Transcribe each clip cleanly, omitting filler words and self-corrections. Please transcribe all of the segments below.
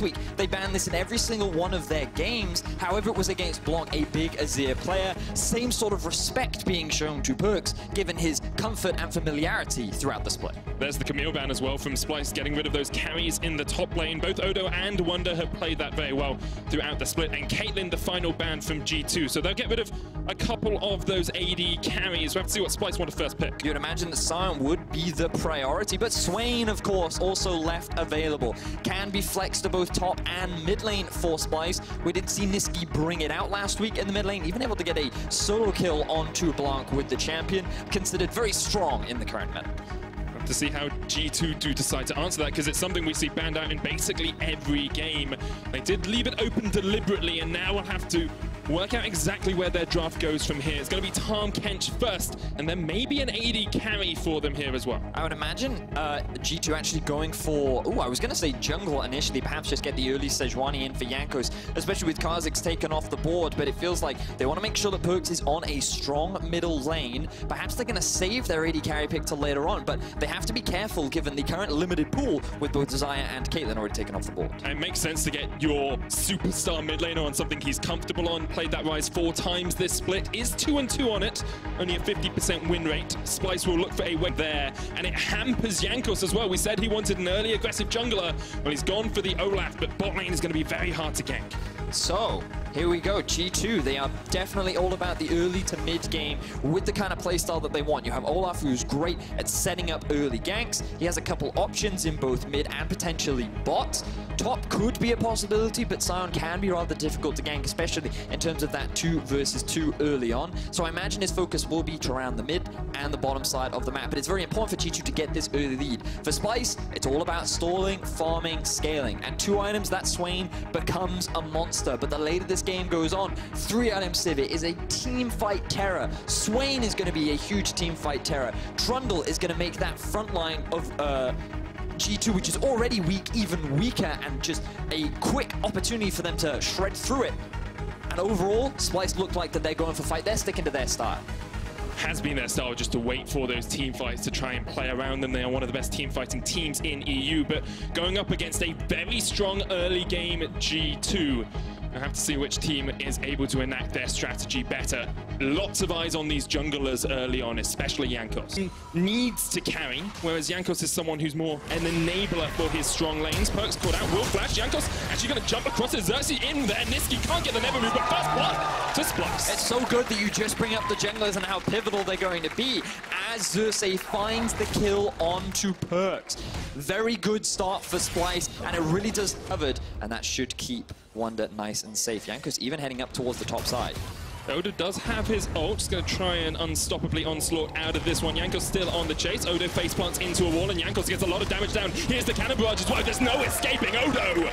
last week, they banned this in every single one of their games. However, it was against Blanc, a big Azir player. Same sort of respect being shown to Perks, given his comfort and familiarity throughout the split. There's the Camille ban as well from Splyce, getting rid of those carries in the top lane. Both Odo and Wonder have played that very well throughout the split. And Caitlyn, the final ban from G2. So they'll get rid of a couple of those AD carries. We'll have to see what Splyce want to first pick. You'd imagine that Sion would be the priority, but Swain, of course, also left available. Can be flexed to both top and mid lane for Splyce. We did see Niski bring it out last week in the mid lane, even able to get a solo kill onto Blanc with the champion, considered very strong in the current meta. To see how G2 do decide to answer that, because it's something we see banned out in basically every game. They did leave it open deliberately, and now we'll have to work out exactly where their draft goes from here. It's going to be Tahm Kench first, and then maybe an AD carry for them here as well. I would imagine G2 actually going for, I was going to say jungle initially, perhaps just get the early Sejuani in for Jankos, especially with Kha'Zix taken off the board, but it feels like they want to make sure that Perks is on a strong middle lane. Perhaps they're going to save their AD carry pick till later on, but they have to be careful given the current limited pool with both Xayah and Caitlyn already taken off the board. It makes sense to get your superstar mid laner on something he's comfortable on. Played that Ryze 4 times this split, is 2-2 on it, only a 50% win rate. Splyce will look for a win there, and it hampers Jankos as well. We said he wanted an early aggressive jungler. Well, he's gone for the Olaf, but bot lane is going to be very hard to gank. So, here we go, G2, they are definitely all about the early to mid game with the kind of playstyle that they want. You have Olaf, who's great at setting up early ganks. He has a couple options in both mid and potentially bot. Top could be a possibility, but Sion can be rather difficult to gank, especially in terms of that 2 versus 2 early on. So I imagine his focus will be around the mid and the bottom side of the map, but it's very important for G2 to get this early lead. For Splyce, it's all about stalling, farming, scaling, and 2 items, that Swain becomes a monster. But the later this game goes on, 3 item Sivir is a team fight terror. Swain is going to be a huge team fight terror. Trundle is going to make that front line of G2, which is already weak, even weaker, and just a quick opportunity for them to shred through it. And overall, Splyce looked like that they're going for fight. They're sticking to their style. Has been their style just to wait for those team fights to try and play around them. They are one of the best team fighting teams in EU, but going up against a very strong early game G2, I have to see which team is able to enact their strategy better. Lots of eyes on these junglers early on, especially Jankos. Needs to carry, whereas Jankos is someone who's more an enabler for his strong lanes. Perks caught out, will flash. Jankos actually going to jump across it. Xerxes in there. Niski can't get the never move, but first blood to Splyce. It's so good that you just bring up the junglers and how pivotal they're going to be as Xerxes finds the kill onto Perks. Very good start for Splyce, and it really does covered, and that should keep Wonder nice and safe. Jankos even heading up towards the top side. Odo does have his ult, just going to try and unstoppably onslaught out of this one. Jankos still on the chase. Odo face plants into a wall, and Jankos gets a lot of damage down. Here's the cannon barrage as well. There's no escaping Odo!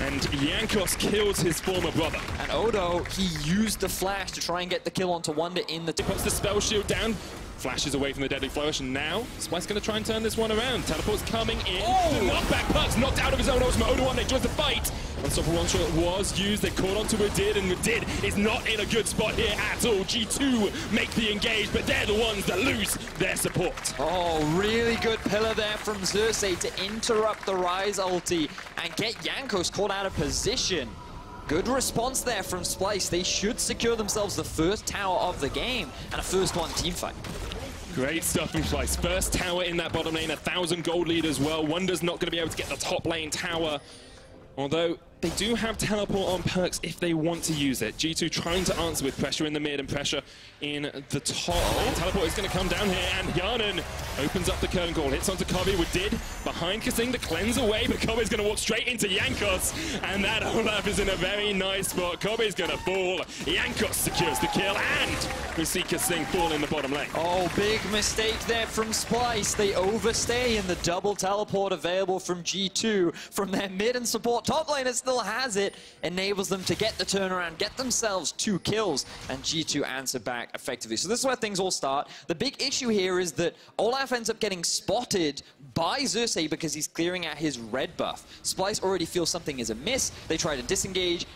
And Jankos kills his former brother. And Odo, he used the flash to try and get the kill onto Wonder in the... He puts the spell shield down, flashes away from the deadly flourish, and now Splyce going to try and turn this one around. Teleport's coming in. Oh! The knockback, Perks knocked out of his own ultimate. Odo 1 joins the fight. Unstoppable one shot was used. They caught onto Madid, and Madid is not in a good spot here at all. G2 make the engage, but they're the ones that lose their support. Oh, really good pillar there from Xerxes to interrupt the Ryze ulti and get Jankos caught out of position. Good response there from Splyce. They should secure themselves the first tower of the game and a first one team fight. Great stuff from Splyce. First tower in that bottom lane, 1,000 gold lead as well. Wonder's not going to be able to get the top lane tower, although they do have teleport on Perks if they want to use it. G2 trying to answer with pressure in the mid and pressure in the top lane. Teleport is going to come down here, and Yarnan opens up the curtain call. Hits onto Kobe with Did. Behind Kasing, the cleanse away, but Kobe's going to walk straight into Jankos, and that Olaf is in a very nice spot. Kobe's going to fall. Jankos secures the kill, and we see Kasing fall in the bottom lane. Oh, big mistake there from Splyce. They overstay in the double teleport available from G2 from their mid and support top lane. It's still has it, enables them to get the turnaround, get themselves 2 kills, and G2 answer back effectively. So this is where things all start. The big issue here is that Olaf ends up getting spotted by Xerxes because he's clearing out his red buff. Splyce already feels something is amiss. They try to disengage,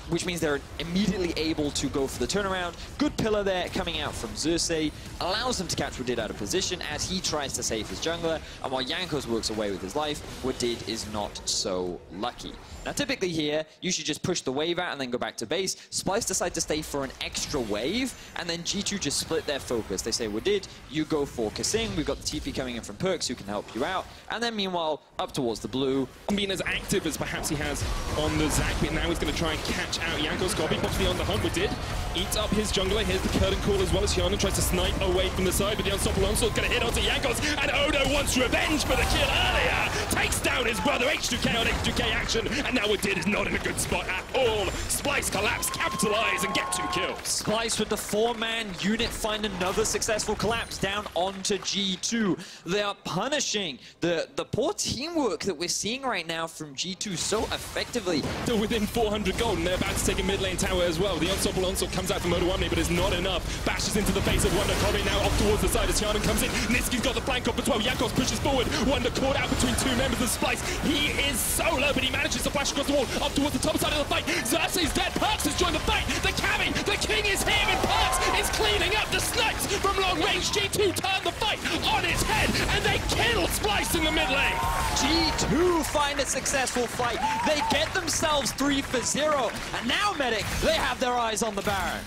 which means they're immediately able to go for the turnaround. Good pillar there coming out from Xerxes, allows them to catch Wadid out of position as he tries to save his jungler, and while Jankos works away with his life, Wadid is not so lucky. Now typically here, you should just push the wave out and then go back to base. Splyce decide to stay for an extra wave, and then G2 just split their focus. They say, Wadid, you go for Kasing, we've got the TP coming in from Perks who can help you out, and then meanwhile, up towards the blue. Being as active as perhaps he has on the Zac, but now he's going to try and catch out Jankos. Gobi possibly on the hunt. Wadid eats up his jungler. Here's the curtain call as well as Hyana tries to snipe away from the side, but the unstoppable onslaught going to hit onto Jankos, and Odo wants revenge for the kill earlier. Takes down his brother. H2K on H2K action, and now Wadid is not in a good spot at all. Splyce collapse, capitalize, and get 2 kills. Splyce with the 4-man unit find another successful collapse down onto G2. They are punishing the poor teamwork that we're seeing right now from G2 so effectively. Still within 400 gold, and they're about to take a mid lane tower as well. The unstoppable onslaught comes out from Odoamne, but it's not enough. Bashes into the face of Wonder. Kobe now off towards the side as Hyana comes in. Niski's got the flank up as well. Jankos pushes forward. Wonder caught out between 2 members of Splyce. He is solo, but he manages to flash across the wall up towards the top side of the fight. Xerxes dead. Perks has joined the fight. The Cammy, the king is here, and Perks is cleaning up the snipes from long range. G2 turn the fight on its head, and they kill Splyce in the mid lane. G2 find a successful fight. They get themselves 3 for 0, and now Medic, they have their eyes on the Baron.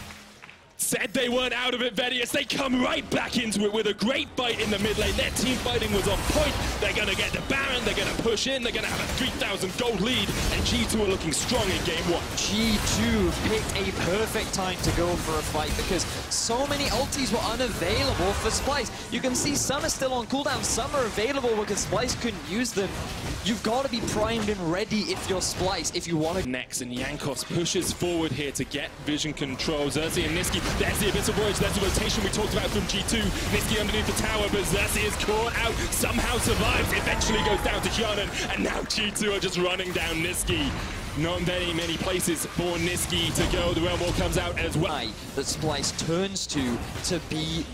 Said they weren't out of it, Vedius. They come right back into it with a great fight in the mid lane. Their team fighting was on point. They're going to get the Baron. They're going to push in. They're going to have a 3,000 gold lead. And G2 are looking strong in game 1. G2 picked a perfect time to go for a fight because so many ultis were unavailable for Splyce. You can see some are still on cooldown. Some are available because Splyce couldn't use them. You've got to be primed and ready if you're Splyce, if you want to. Next, and Jankos pushes forward here to get vision control. Xerxes and Niski. There's the Abyssal Voyage, there's the rotation we talked about from G2. Niski underneath the tower, but Xerxes is caught out, somehow survives, eventually goes down to Hyana, and now G2 are just running down Niski. Not many places for Niski to go. The Realm War comes out as well. That Splyce turns to be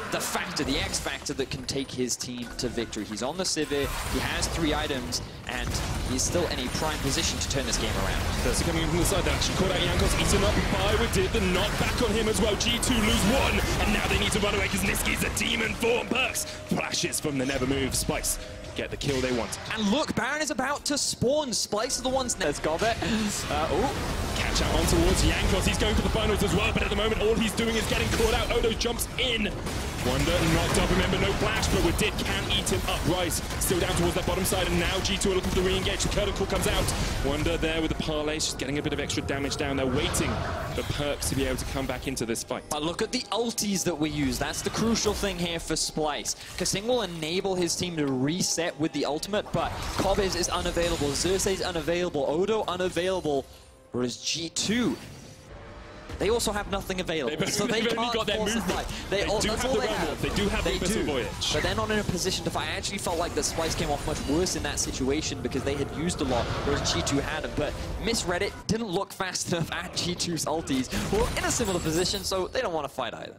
the factor, the X factor that can take his team to victory. He's on the Sivir, he has 3 items, and he's still in a prime position to turn this game around. They're coming in from the side, they actually caught out Jankos, eaten up by Wadid, the knockback on him as well. G2 lose 1, and now they need to run away because Niski's a demon form. Perks flashes from the never move. Splyce get the kill they want. And look, Baron is about to spawn. Splyce are the ones that's got it. Catch out on towards Jankos. He's going for the finals as well, but at the moment all he's doing is getting caught out. Odo jumps in. Wonder knocked up, remember no flash, but Wadid can eat him up. Rice still down towards that bottom side, and now G2 are looking for the re-engage. The curtain call comes out. Wonder there with the parlay, just getting a bit of extra damage down. They're waiting for Perks to be able to come back into this fight. But look at the ultis that we use. That's the crucial thing here for Splyce. Kasing will enable his team to reset with the ultimate, but Kobes is unavailable, Xerxes unavailable, Odo unavailable, whereas G2, they also have nothing available, so they can't got their movement. They do have the Realm. They do have the Abyssal Voyage. But they're not in a position to fight. I actually felt like the Splyce came off much worse in that situation because they had used a lot, whereas G2 hadn't. But misread it, didn't look fast enough at G2's ultis, who are in a similar position, so they don't want to fight either.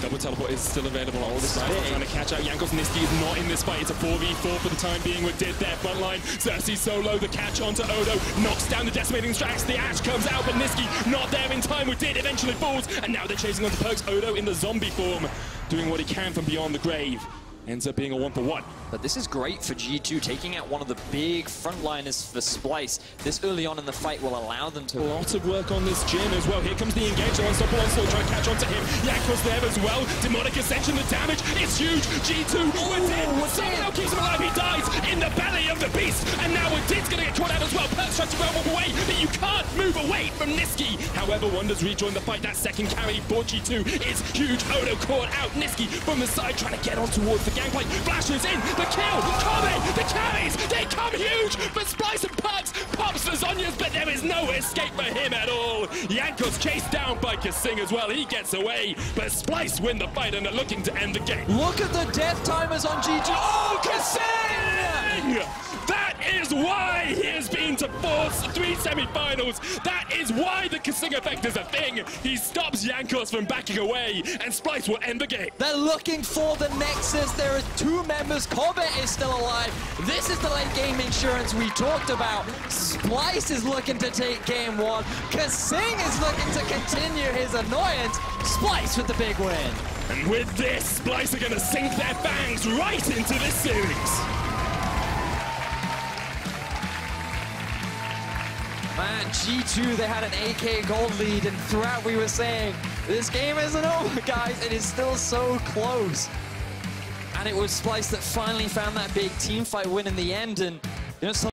Double teleport is still available on the side. Trying to catch out Jankos. Niski is not in this fight. It's a 4v4 for the time being. Wadid there front line. Xerxes solo. The catch onto Odo. Knocks down the decimating strikes. The Ash comes out, but Niski not there in time. Wadid eventually falls. And now they're chasing onto Perks. Odo in the zombie form, doing what he can from beyond the grave. Ends up being a 1-for-1. But this is great for G2, taking out one of the big frontliners for Splyce. This early on in the fight will allow them to... A lot of work on this Jhin as well. Here comes the engage. Unstoppable onslaught trying to catch onto him. Jankos there as well. Demonic Ascension, the damage is huge. G2, Wadid. Somehow keeps him alive. He dies in the belly of the beast. And now Wadid's going to get caught out as well. Perks tries to grab away, but you can't move away from Niski. However, Wonders rejoin the fight. That second carry for G2 is huge. Odo caught out. Niski from the side trying to get on towards the gangplank. Flashes in. The kill. Kobe. The carries. They come huge. But Splyce and Perks pops the Zhonya's, but there is no escape for him at all. Jankos chased down by Kasing as well. He gets away, but Splyce win the fight and are looking to end the game. Look at the death timers on G2. Oh, Kasing! That is is why he has been to 3 semi-finals. That is why the Kasing effect is a thing. He stops Jankos from backing away, and Splyce will end the game. They're looking for the Nexus. There are 2 members. Corbett is still alive. This is the late game insurance we talked about. Splyce is looking to take game 1. Kasing is looking to continue his annoyance. Splyce with the big win. And with this, Splyce are going to sink their fangs right into this series. Man, G2, they had an AK gold lead, and throughout we were saying, this game isn't over, guys. It is still so close. And it was Splyce that finally found that big team fight win in the end. And you know,